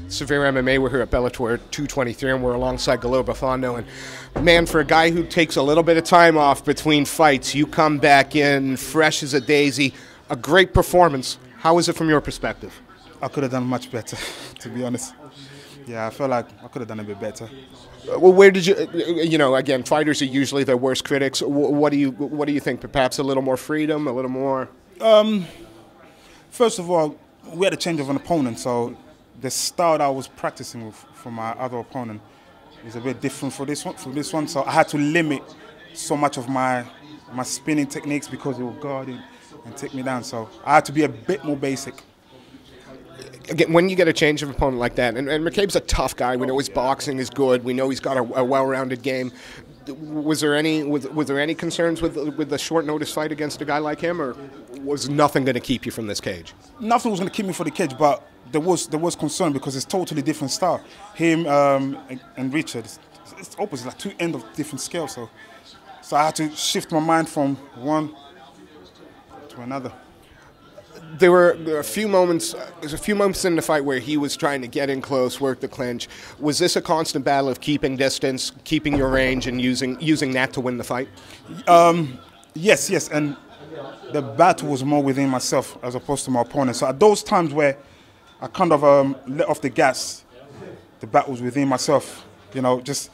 Severe MMA. We're here at Bellator 223, and we're alongside Galoba Fondo. And man, for a guy who takes a little bit of time off between fights, you come back in fresh as a daisy. A great performance. How is it from your perspective? I could have done much better, to be honest. Yeah, I feel like I could have done a bit better. Well, where did you? Again, fighters are usually their worst critics. What do you think? Perhaps a little more freedom, a little more. First of all, we had a change of an opponent, so the style that I was practicing with for my other opponent is a bit different for this one. So I had to limit so much of my spinning techniques because it would guard it and take me down. So I had to be a bit more basic. Again, when you get a change of opponent like that, and McCabe's a tough guy. We know his boxing is good. We know he's got a well-rounded game. Was there any concerns with the short notice fight against a guy like him, or was nothing going to keep you from this cage? Nothing was going to keep me for the cage, but there was concern because it's totally different style. Him and Richard, it's opposite, like two ends of different scales. So I had to shift my mind from one to another. There were a few moments. There's a few moments in the fight where he was trying to get in close, work the clinch. Was this a constant battle of keeping distance, keeping your range, and using that to win the fight? Yes, and the battle was more within myself as opposed to my opponent. So at those times where I kind of let off the gas, the battle was within myself. You know, just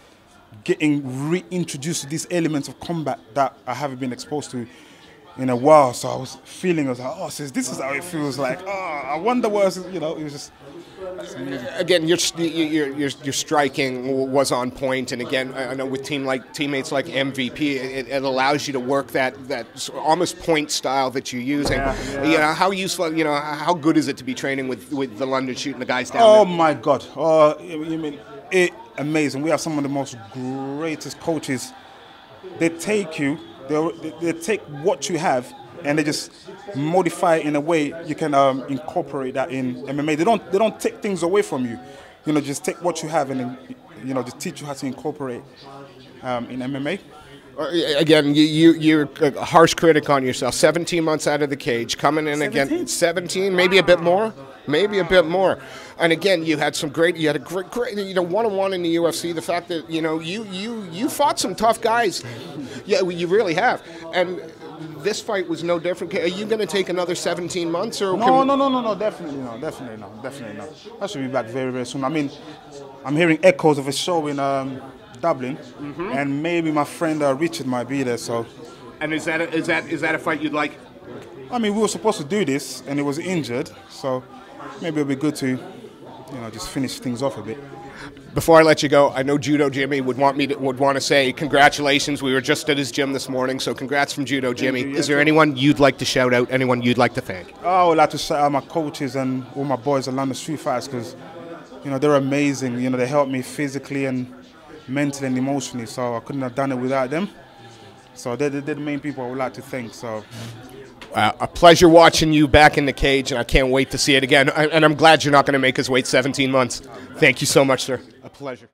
getting reintroduced to these elements of combat that I haven't been exposed to in a while. So I was like, oh, so this is how it feels like. Oh, I wonder what, it was just. Again, your striking was on point, and again, I know with teammates like MVP, it allows you to work that almost point style that you're using. Yeah. How useful, how good is it to be training with the London shooting the guys down? Oh there? my God! You mean it? Amazing. We have some of the most greatest coaches. They take you. They take what you have and they just modify it in a way you can incorporate that in MMA. They don't take things away from you. Just take what you have and then, just teach you how to incorporate in MMA. Again, you're a harsh critic on yourself. 17 months out of the cage, coming in 17? Again, 17, maybe a bit more. And again, you had a great, one-on-one in the UFC. The fact that you fought some tough guys, yeah, you really have. And this fight was no different. Are you going to take another 17 months or? No, definitely not. I should be back very, very soon. I mean, I'm hearing echoes of a show in Dublin, and maybe my friend Richard might be there. So. And is that a fight you'd like? I mean, we were supposed to do this, and he was injured, so maybe it'll be good to, just finish things off a bit. Before I let you go, I know Judo Jimmy would want to say congratulations. We were just at his gym this morning, so congrats from Judo Jimmy. Is there anyone you'd like to shout out? Anyone you'd like to thank? I would like to shout out my coaches and all my boys at London Street Fighters because, they're amazing. They helped me physically and mentally and emotionally, so I couldn't have done it without them. So they're the main people I would like to thank. So. A pleasure watching you back in the cage, and I can't wait to see it again. And I'm glad you're not going to make us wait 17 months. Thank you so much, sir. A pleasure.